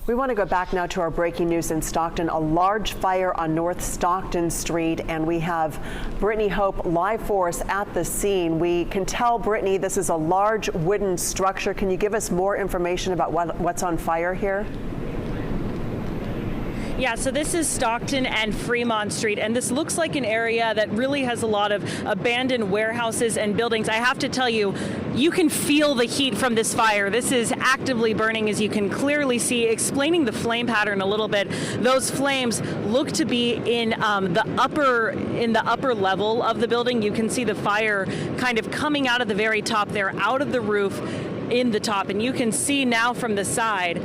We want to go back now to our breaking news in Stockton. A large fire on North Stockton Street, and we have Brittany Hope live for us at the scene. We can tell, Brittany, this is a large wooden structure. Can you give us more information about what's on fire here? Yeah, so this is Stockton and Fremont Street, and this looks like an area that really has a lot of abandoned warehouses and buildings. I have to tell you, you can feel the heat from this fire. This is actively burning, as you can clearly see. Explaining the flame pattern a little bit, those flames look to be in the upper level of the building. You can see the fire kind of coming out of the very top there, out of the roof in the top, and you can see now from the side,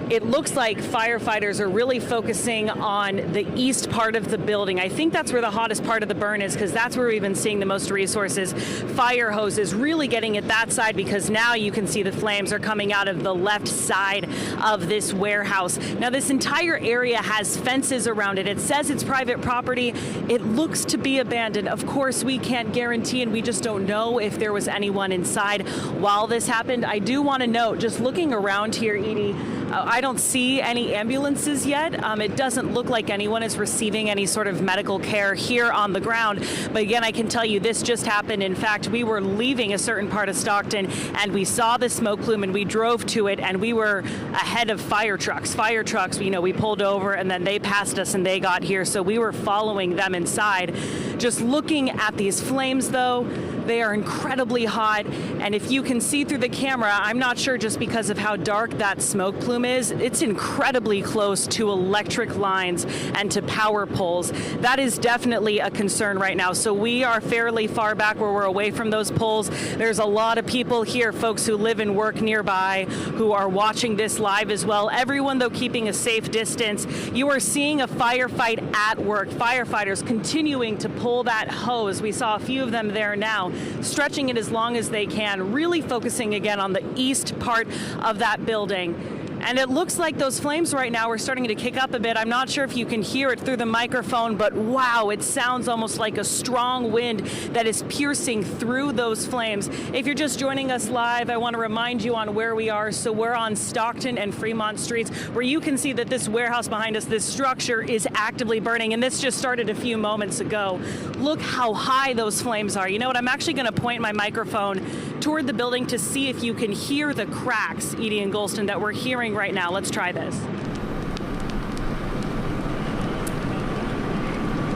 it looks like firefighters are really focusing on the east part of the building. I think that's where the hottest part of the burn is, because that's where we've been seeing the most resources. Fire hoses really getting at that side, because now you can see the flames are coming out of the left side of this warehouse. Now, this entire area has fences around it. It says it's private property. It looks to be abandoned. Of course, we can't guarantee, and we just don't know if there was anyone inside while this happened. I do want to note, just looking around here, Edie, I don't see any ambulances yet. It doesn't look like anyone is receiving any sort of medical care here on the ground. But again, I can tell you this just happened. In fact, we were leaving a certain part of Stockton and we saw the smoke plume and we drove to it, and we were ahead of fire trucks. Fire trucks, you know, we pulled over and then they passed us and they got here. So we were following them inside. Just looking at these flames though, they are incredibly hot. And if you can see through the camera, I'm not sure, just because of how dark that smoke plume is, it's incredibly close to electric lines and to power poles. That is definitely a concern right now. So we are fairly far back where we're away from those poles. There's a lot of people here, folks who live and work nearby, who are watching this live as well. Everyone, though, keeping a safe distance. You are seeing a firefight at work. Firefighters continuing to pull that hose. We saw a few of them there now, stretching it as long as they can, really focusing again on the east part of that building. And it looks like those flames right now are starting to kick up a bit. I'm not sure if you can hear it through the microphone, but wow, it sounds almost like a strong wind that is piercing through those flames. If you're just joining us live, I want to remind you on where we are. So we're on Stockton and Fremont Streets, where you can see that this warehouse behind us, this structure, is actively burning, and this just started a few moments ago. Look how high those flames are. You know what, I'm actually going to point my microphone toward the building to see if you can hear the cracks, Edie and Golston, that we're hearing right now. Let's try this.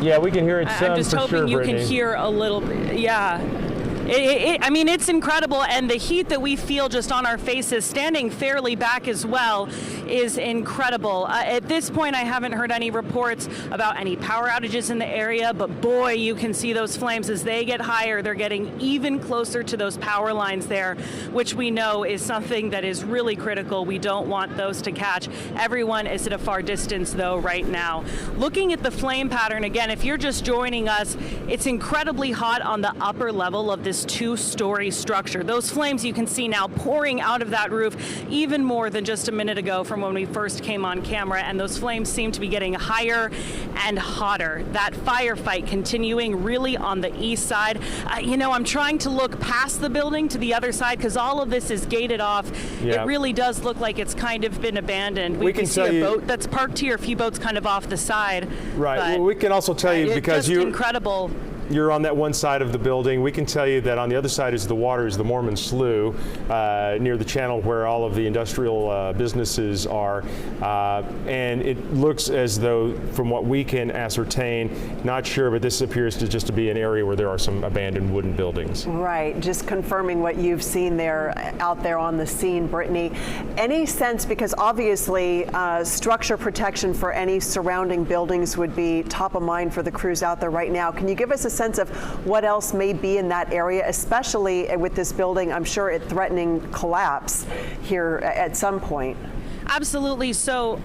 Yeah, we can hear it some. I'm just hoping you can hear a little bit. Yeah. I mean, it's incredible, and the heat that we feel just on our faces, standing fairly back as well, is incredible. At this point, I haven't heard any reports about any power outages in the area, but boy, you can see those flames as they get higher. They're getting even closer to those power lines there, which we know is something that is really critical. We don't want those to catch. Everyone is at a far distance, though, right now. Looking at the flame pattern, again, if you're just joining us, it's incredibly hot on the upper level of this two-story structure. Those flames you can see now pouring out of that roof even more than just a minute ago from when we first came on camera, and those flames seem to be getting higher and hotter. That firefight continuing really on the east side. You know, I'm trying to look past the building to the other side because all of this is gated off. Yeah. It really does look like it's kind of been abandoned. We can see a boat that's parked here, a few boats kind of off the side. Right. Well, we can also tell you, because incredible. You're on that one side of the building. We can tell you that on the other side is the water, is the Mormon Slough, near the channel where all of the industrial businesses are. And it looks as though, from what we can ascertain, not sure, but this appears to just to be an area where there are some abandoned wooden buildings. Right, just confirming what you've seen there, out there on the scene, Brittany. Any sense, because obviously structure protection for any surrounding buildings would be top of mind for the crews out there right now. Can you give us a sense of what else may be in that area, especially with this building, I'm sure, it threatening collapse here at some point? Absolutely. So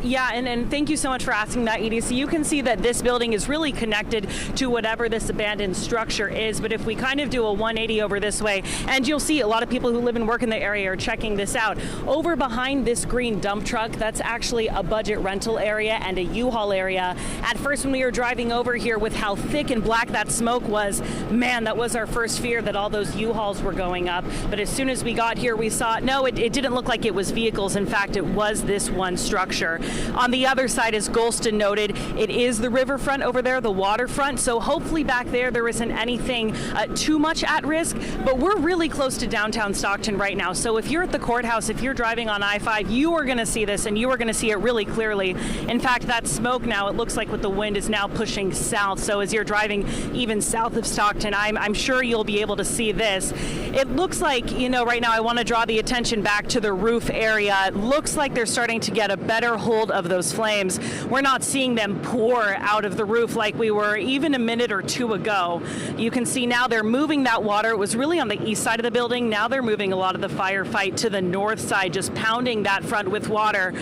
Yeah, and thank you so much for asking that, Edie. So you can see that this building is really connected to whatever this abandoned structure is, but if we kind of do a 180 over this way, and you'll see a lot of people who live and work in the area are checking this out. Over behind this green dump truck, that's actually a budget rental area and a U-Haul area. At first when we were driving over here with how thick and black that smoke was, man, that was our first fear that all those U-Hauls were going up. But as soon as we got here, we saw, no, it didn't look like it was vehicles. In fact, it was this one structure. On the other side, as Golston noted, it is the riverfront over there, the waterfront, so hopefully back there isn't anything too much at risk, but we're really close to downtown Stockton right now, so if you're at the courthouse, if you're driving on I-5, you are going to see this, and you are going to see it really clearly. In fact, that smoke now, it looks like with the wind, is now pushing south, so as you're driving even south of Stockton, I'm sure you'll be able to see this. It looks like, right now I want to draw the attention back to the roof area. It looks like they're starting to get a better hold of those flames. We're not seeing them pour out of the roof like we were even a minute or two ago. You can see now they're moving that water. It was really on the east side of the building. Now they're moving a lot of the firefight to the north side, just pounding that front with water.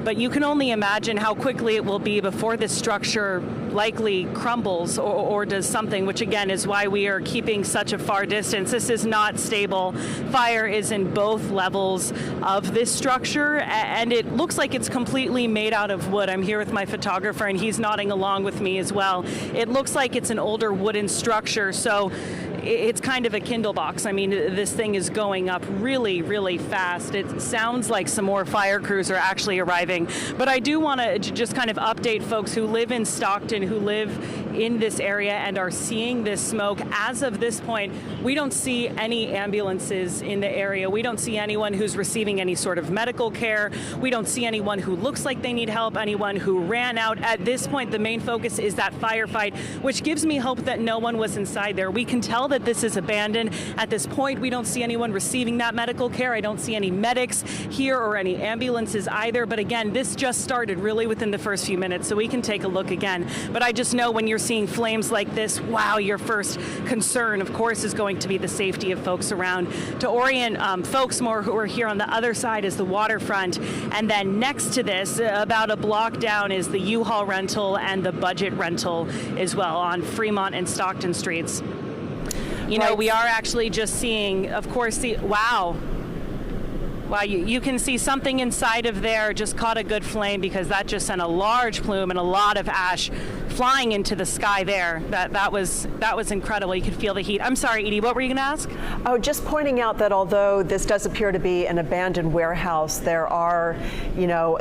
But you can only imagine how quickly it will be before this structure likely crumbles or does something, which again is why we are keeping such a far distance. This is not stable. Fire is in both levels of this structure, and it looks like it's completely made out of wood. I'm here with my photographer, and he's nodding along with me as well. It looks like it's an older wooden structure, so it's kind of a Kindle box. I mean, this thing is going up really, really fast. It sounds like some more fire crews are actually arriving. But I do want to just kind of update folks who live in Stockton, who live in this area and are seeing this smoke. As of this point, we don't see any ambulances in the area. We don't see anyone who's receiving any sort of medical care. We don't see anyone who looks like they need help, anyone who ran out. At this point, the main focus is that firefight, which gives me hope that no one was inside there. We can tell that this is abandoned. At this point, we don't see anyone receiving that medical care. I don't see any medics here or any ambulances either. But again, this just started really within the first few minutes, so we can take a look again. But I just know when you're seeing flames like this, wow, your first concern, of course, is going to be the safety of folks around. To orient folks more who are here on the other side is the waterfront, and then next to this, about a block down, is the U-Haul rental and the budget rental as well on Fremont and Stockton streets. We are actually just seeing, of course, wow, you can see something inside of there just caught a good flame, because that just sent a large plume and a lot of ash flying into the sky there. That was incredible. You could feel the heat. I'm sorry, Edie, what were you going to ask? Oh, just pointing out that although this does appear to be an abandoned warehouse, there are,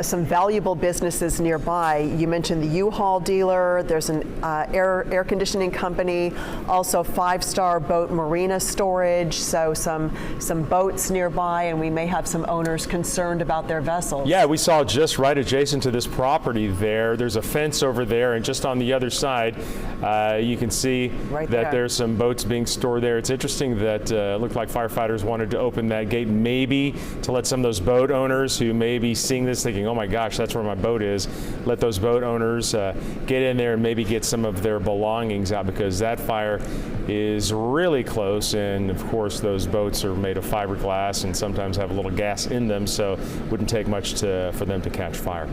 some valuable businesses nearby. You mentioned the U-Haul dealer. There's an air conditioning company, also 5-star boat marina storage. So some boats nearby, and we may have some owners concerned about their vessels. Yeah, we saw just right adjacent to this property there. There's a fence over there, and just on the other side, you can see that there's some boats being stored there. It's interesting that it looked like firefighters wanted to open that gate, maybe to let some of those boat owners who may be seeing this thinking, oh my gosh, that's where my boat is, let those boat owners get in there and maybe get some of their belongings out, because that fire is really close, and of course those boats are made of fiberglass and sometimes have a little gas in them, so it wouldn't take much for them to catch fire.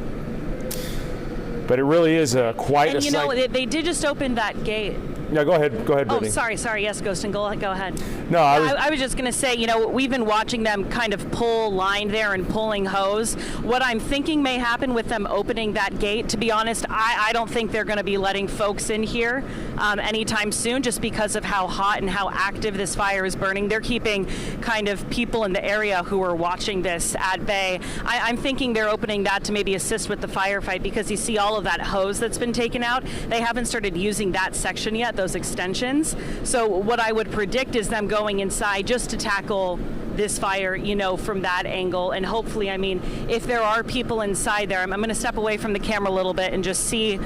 But it really is quite a sight. They did just open that gate. No, go ahead, Brittany. Oh, sorry. Yes, Ghostin, go ahead. No, I was just going to say, we've been watching them kind of pull line there and pulling hose. What I'm thinking may happen with them opening that gate, to be honest, I don't think they're going to be letting folks in here anytime soon, just because of how hot and how active this fire is burning. They're keeping kind of people in the area who are watching this at bay. I'm thinking they're opening that to maybe assist with the firefight, because you see all of that hose that's been taken out. They haven't started using that section yet, those extensions. So what I would predict is them going inside just to tackle this fire, from that angle. And hopefully, if there are people inside there, I'm going to step away from the camera a little bit and just see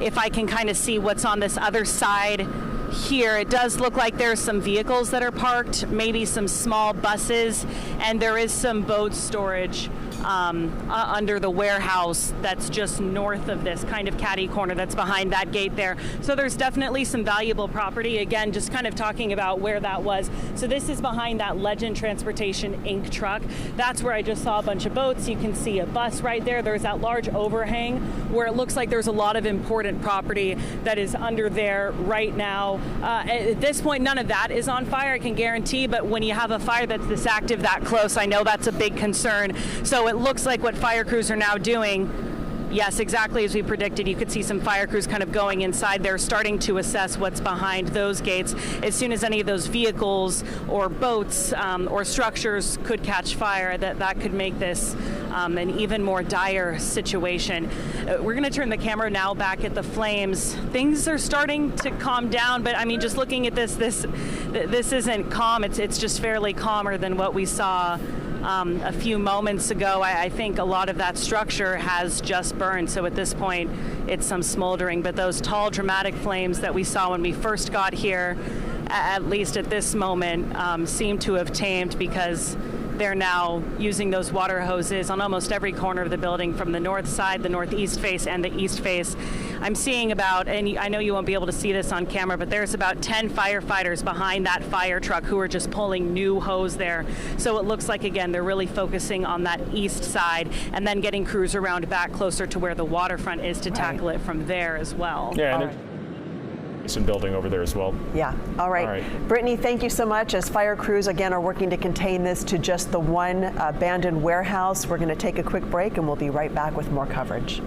if I can kind of see what's on this other side here. It does look like there's some vehicles that are parked, maybe some small buses, and there is some boat storage under the warehouse that's just north of this kind of catty corner that's behind that gate there. So there's definitely some valuable property. Again, just kind of talking about where that was. So this is behind that Legend Transportation Inc. truck. That's where I just saw a bunch of boats. You can see a bus right there. There's that large overhang where it looks like there's a lot of important property that is under there right now. At this point, none of that is on fire, I can guarantee, but when you have a fire that's this active, that close, I know that's a big concern. So it looks like what fire crews are now doing, yes, exactly as we predicted. You could see some fire crews kind of going inside there, starting to assess what's behind those gates. As soon as any of those vehicles or boats or structures could catch fire, that could make this an even more dire situation. We're going to turn the camera now back at the flames. Things are starting to calm down, but I mean, just looking at this isn't calm. It's just fairly calmer than what we saw a few moments ago. I think a lot of that structure has just burned, so at this point it's some smoldering, but those tall dramatic flames that we saw when we first got here, at least at this moment, seem to have tamed, because they're now using those water hoses on almost every corner of the building, from the north side, the northeast face, and the east face. I'm seeing about, and I know you won't be able to see this on camera, but there's about 10 firefighters behind that fire truck who are just pulling new hose there. So it looks like, again, they're really focusing on that east side and then getting crews around back closer to where the waterfront is to tackle it from there as well. Yeah, and some building over there as well. Yeah, all right. All right. Brittany, thank you so much. As fire crews, again, are working to contain this to just the one abandoned warehouse, we're going to take a quick break and we'll be right back with more coverage.